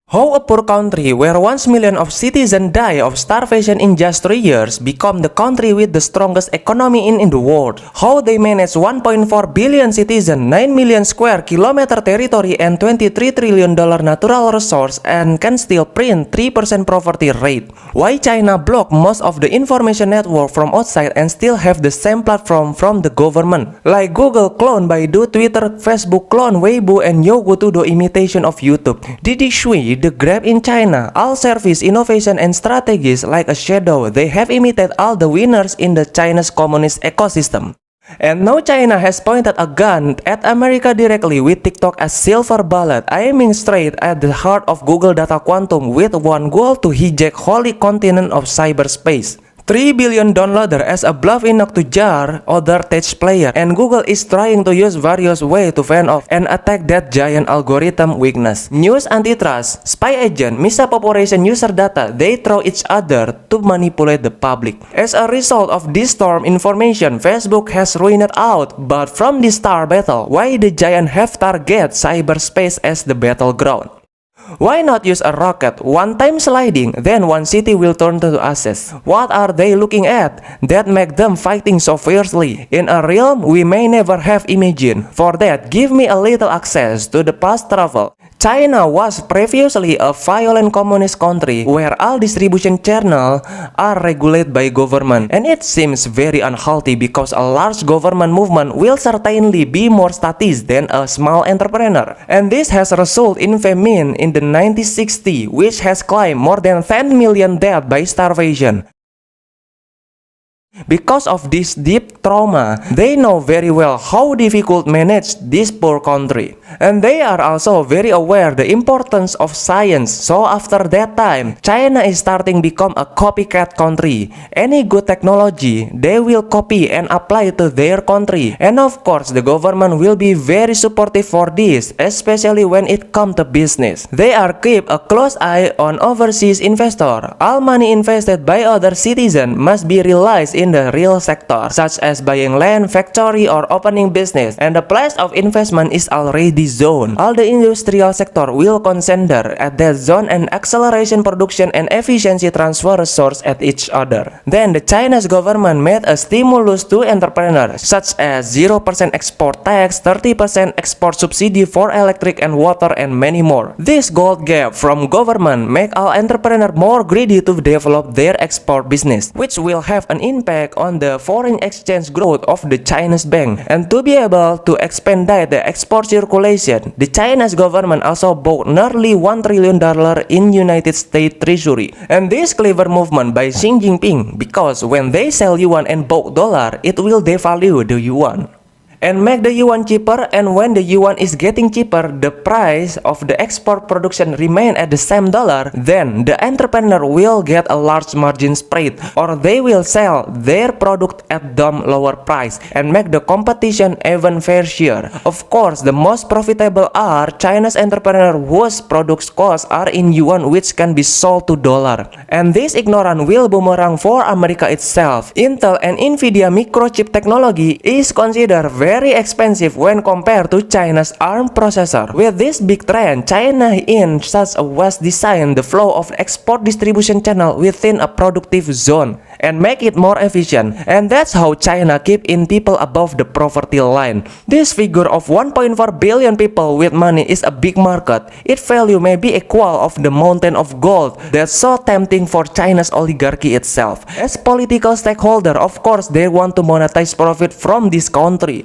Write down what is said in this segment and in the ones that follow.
How a poor country where 1 million of citizens die of starvation in just 3 years become the country with the strongest economy in the world. How they manage 1.4 billion citizens, 9 million square kilometer territory and $23 trillion natural resource and can still print 3% poverty rate. Why China block most of the information network from outside and still have the same platform from the government. Like Google clone Baidu, Twitter, Facebook clone Weibo and Youku to do imitation of YouTube. Didi Shui the Grab in China, all service, innovation, and strategies like a shadow. They have imitated all the winners in the Chinese communist ecosystem. And now China has pointed a gun at America directly with TikTok as silver bullet, aiming straight at the heart of Google Data Quantum with one goal to hijack holy continent of cyberspace. 3 billion downloader as a bluff enough to jar other tech player, and Google is trying to use various ways to fend off and attack that giant algorithm weakness. News antitrust, spy agent, misevaporation user data, they throw each other to manipulate the public. As a result of this storm information, Facebook has ruined out, but from this star battle, why the giant have target cyberspace as the battleground? Why not use a rocket, one time sliding, then one city will turn to ashes? What are they looking at that make them fighting so fiercely in a realm we may never have imagined? For that, give me a little access to the past travel. China was previously a violent communist country where all distribution channels are regulated by government, and it seems very unhealthy because a large government movement will certainly be more status than a small entrepreneur. And this has resulted in famine in the 1960s, which has claimed more than 10 million dead by starvation. Because of this deep trauma, they know very well how difficult manage this poor country. And they are also very aware the importance of science. So after that time, China is starting become a copycat country. Any good technology, they will copy and apply to their country. And of course, the government will be very supportive for this, especially when it comes to business. They are keep a close eye on overseas investor. All money invested by other citizens must be realized in the real sector, such as buying land, factory, or opening business, and the place of investment is already zoned. All the industrial sector will consider at that zone and acceleration production and efficiency transfer resource at each other. Then the Chinese government made a stimulus to entrepreneurs, such as 0% export tax, 30% export subsidy for electric and water, and many more. This gold gap from government make all entrepreneurs more greedy to develop their export business, which will have an impact on the foreign exchange growth of the Chinese bank. And to be able to expedite the export circulation, the Chinese government also bought nearly $1 trillion in United States Treasury. And this clever movement by Xi Jinping, because when they sell yuan and buy dollar, it will devalue the yuan and make the yuan cheaper, and when the yuan is getting cheaper, the price of the export production remain at the same dollar, then the entrepreneur will get a large margin spread, or they will sell their product at dumb lower price and make the competition even fair share. Of course, the most profitable are Chinese entrepreneur whose products costs are in yuan which can be sold to dollar. And this ignorance will boomerang for America itself. Intel and Nvidia microchip technology is considered very expensive when compared to China's ARM processor. With this big trend, China in such a ways design the flow of export distribution channel within a productive zone and make it more efficient. And that's how China keep in people above the poverty line. This figure of 1.4 billion people with money is a big market. Its value may be equal of the mountain of gold that's so tempting for China's oligarchy itself. As political stakeholder, of course, they want to monetize profit from this country.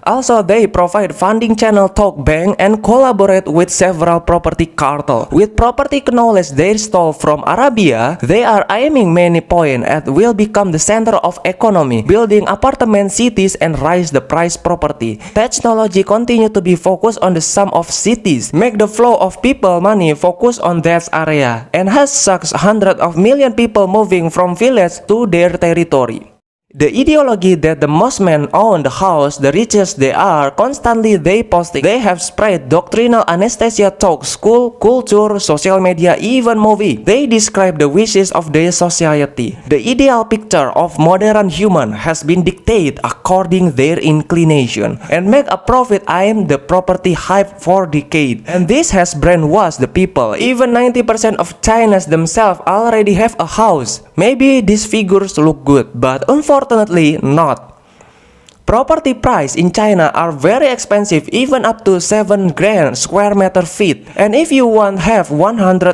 Also, they provide funding channel TalkBank and collaborate with several property cartel. With property knowledge they stole from Arabia, they are aiming many points at will become the center of economy, building apartment cities and raise the price property. Technology continue to be focused on the sum of cities, make the flow of people money focus on that area, and has such hundreds of million people moving from village to their territory. The ideology that the most men own the house, the richest they are, constantly they posting. They have spread doctrinal anesthesia talk, school, culture, social media, even movie. They describe the wishes of their society. The ideal picture of modern human has been dictated according their inclination and make a profit aim the property hype for decade. And this has brainwashed the people. Even 90% of Chinese themselves already have a house. Maybe these figures look good, but unfortunately not. Property price in China are very expensive, even up to 7 grand square meter feet. And if you want have 140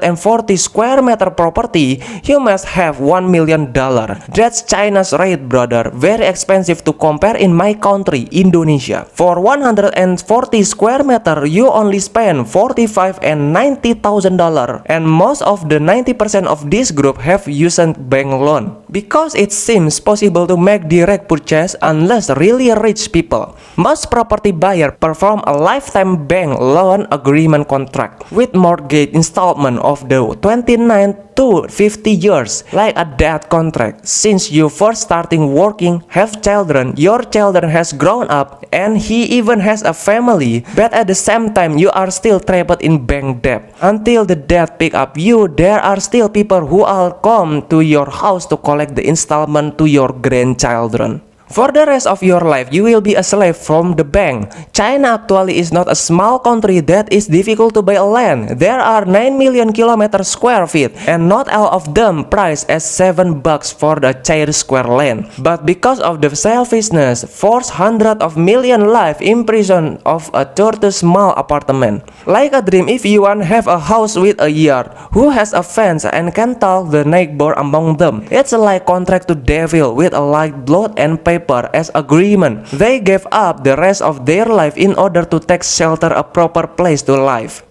square meter property, you must have $1 million. That's China's rate, brother. Very expensive to compare in my country, Indonesia. For 140 square meter, you only spend $45 and $90,000. And most of the 90% of this group have used bank loan. Because it seems possible to make direct purchase unless really rich people. Most property buyer perform a lifetime bank loan agreement contract with mortgage installment of the 29 to 50 years, like a debt contract. Since you first starting working, have children, your children has grown up, and he even has a family, but at the same time you are still trapped in bank debt. Until the debt pick up you, there are still people who will come to your house to collect the installment to your grandchildren. For the rest of your life, you will be a slave from the bank. China actually is not a small country that is difficult to buy a land. There are 9 million kilometer square feet, and not all of them priced as $7 for the square land. But because of the selfishness, force hundreds of million life imprisoned of a 30 small apartment. Like a dream, if you want have a house with a yard, who has a fence and can tell the neighbor among them. It's like contract to devil with a light blood and paper as agreement. They gave up the rest of their life in order to take shelter a proper place to live.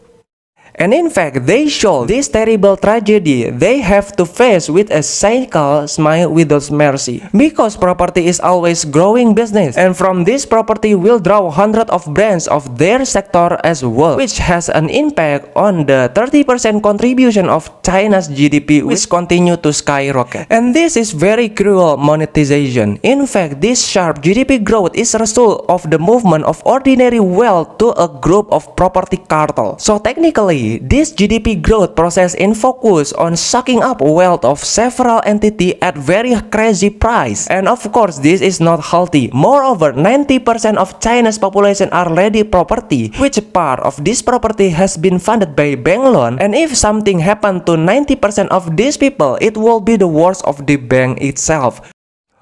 And in fact, they show this terrible tragedy they have to face with a cynical smile without mercy. Because property is always growing business, and from this property will draw hundreds of brands of their sector as well, which has an impact on the 30% contribution of China's GDP, which continue to skyrocket. And this is very cruel monetization. In fact, this sharp GDP growth is a result of the movement of ordinary wealth to a group of property cartel. So technically, this GDP growth process in focus on sucking up wealth of several entities at very crazy price. And of course, this is not healthy. Moreover, 90% of China's population are ready property, which part of this property has been funded by bank loan. And if something happened to 90% of these people, it will be the worst of the bank itself.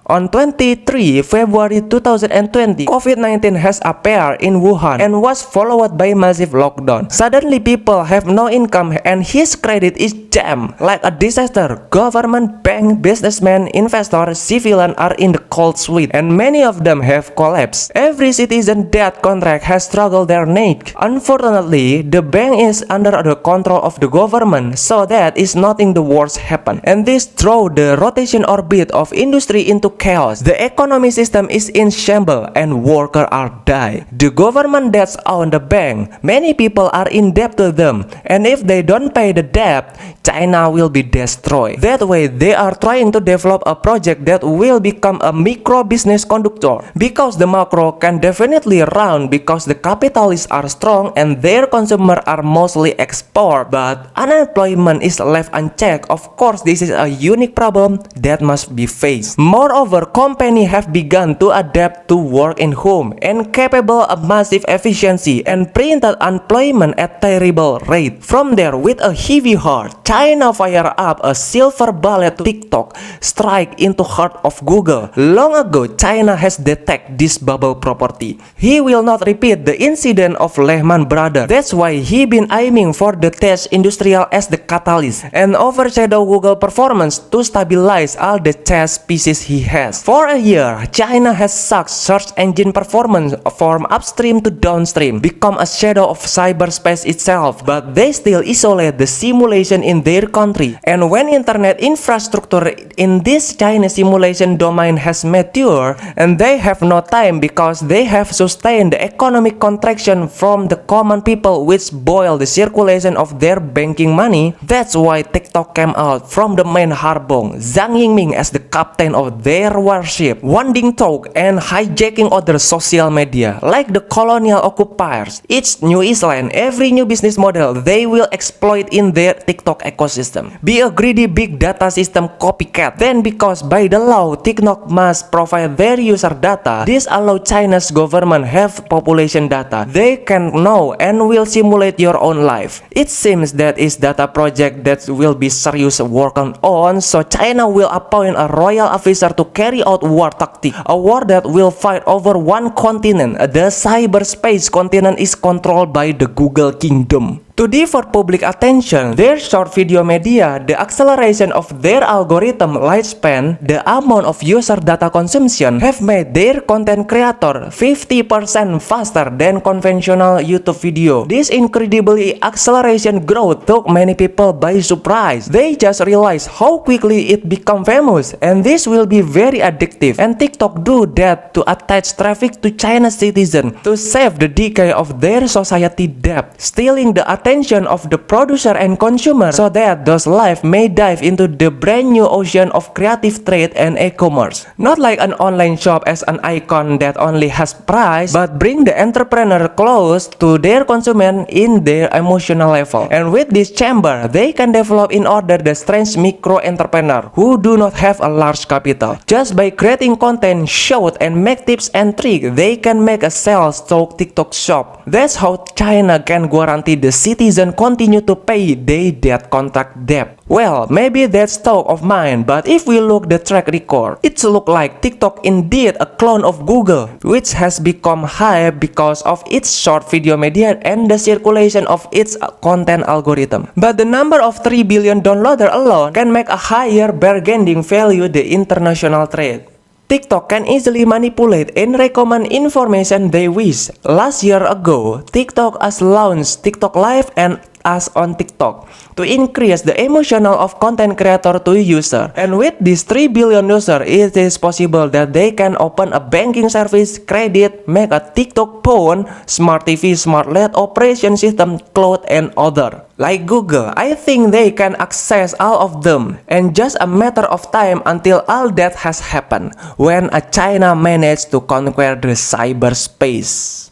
On 23 February 2020, COVID-19 has appeared in Wuhan and was followed by massive lockdown. Suddenly people have no income and his credit is jammed. Like a disaster, government, bank, businessmen, investors, civilians are in the cold sweat and many of them have collapsed. Every citizen debt contract has struggled their neck. Unfortunately, the bank is under the control of the government, so that is nothing the worst happen. And this throw the rotation orbit of industry into chaos. The economy system is in shambles and workers are die. The government debts on the bank. Many people are in debt to them, and if they don't pay the debt, China will be destroyed. That way, they are trying to develop a project that will become a micro business conductor, because the macro can definitely run because the capitalists are strong and their consumers are mostly export, but unemployment is left unchecked. Of course, this is a unique problem that must be faced. Moreover, companies have begun to adapt to work in home and capable of massive efficiency and printed unemployment at terrible rate. From there, with a heavy heart, China fire up a silver bullet to TikTok, strike into heart of Google. Long ago, China has detected this bubble property. He will not repeat the incident of Lehman Brothers. That's why he been aiming for the tech industrial as the catalyst and overshadow Google performance to stabilize all the chess pieces he has. For a year, China has sucked search engine performance from upstream to downstream, become a shadow of cyberspace itself, but they still isolate the simulation in their country. And when internet infrastructure in this Chinese simulation domain has matured, and they have no time because they have sustained the economic contraction from the common people, which boil the circulation of their banking money, that's why TikTok came out from the main harbor, Zhang Yiming as the captain of their their worship, wanting talk and hijacking other social media, like the colonial occupiers. Each new Island, every new business model, they will exploit in their TikTok ecosystem. Be a greedy big data system copycat. Then because by the law, TikTok must provide their user data, this allow China's government have population data. They can know and will simulate your own life. It seems that is data project that will be serious working on, so China will appoint a royal officer to carry out war tactic, a war that will fight over one continent. The cyberspace continent is controlled by the Google Kingdom. To divert public attention, their short video media, the acceleration of their algorithm lifespan, the amount of user data consumption have made their content creator 50% faster than conventional YouTube video. This incredibly acceleration growth took many people by surprise. They just realized how quickly it become famous, and this will be very addictive. And TikTok do that to attach traffic to China's citizen to save the decay of their society debt, stealing the attention of the producer and consumer so that those lives may dive into the brand new ocean of creative trade and e-commerce. Not like an online shop as an icon that only has price, but bring the entrepreneur close to their consumer in their emotional level. And with this chamber, they can develop in order the strange micro entrepreneur who do not have a large capital. Just by creating content, shout and make tips and tricks, they can make a sales talk TikTok shop. That's how China can guarantee the citizen continue to pay their debt contract debt. Well, maybe that's talk of mine, but if we look the track record, it look like TikTok indeed a clone of Google, which has become hype because of its short video media and the circulation of its content algorithm. But the number of 3 billion downloaders alone can make a higher bargaining value the international trade. TikTok can easily manipulate and recommend information they wish. Last year ago, TikTok has launched TikTok Live and Us on TikTok to increase the emotional of content creator to user. And with these 3 billion users, it is possible that they can open a banking service, credit, make a TikTok phone, smart TV, smart LED operation system, cloud, and other. Like Google, I think they can access all of them, and just a matter of time until all that has happened when a China managed to conquer the cyberspace.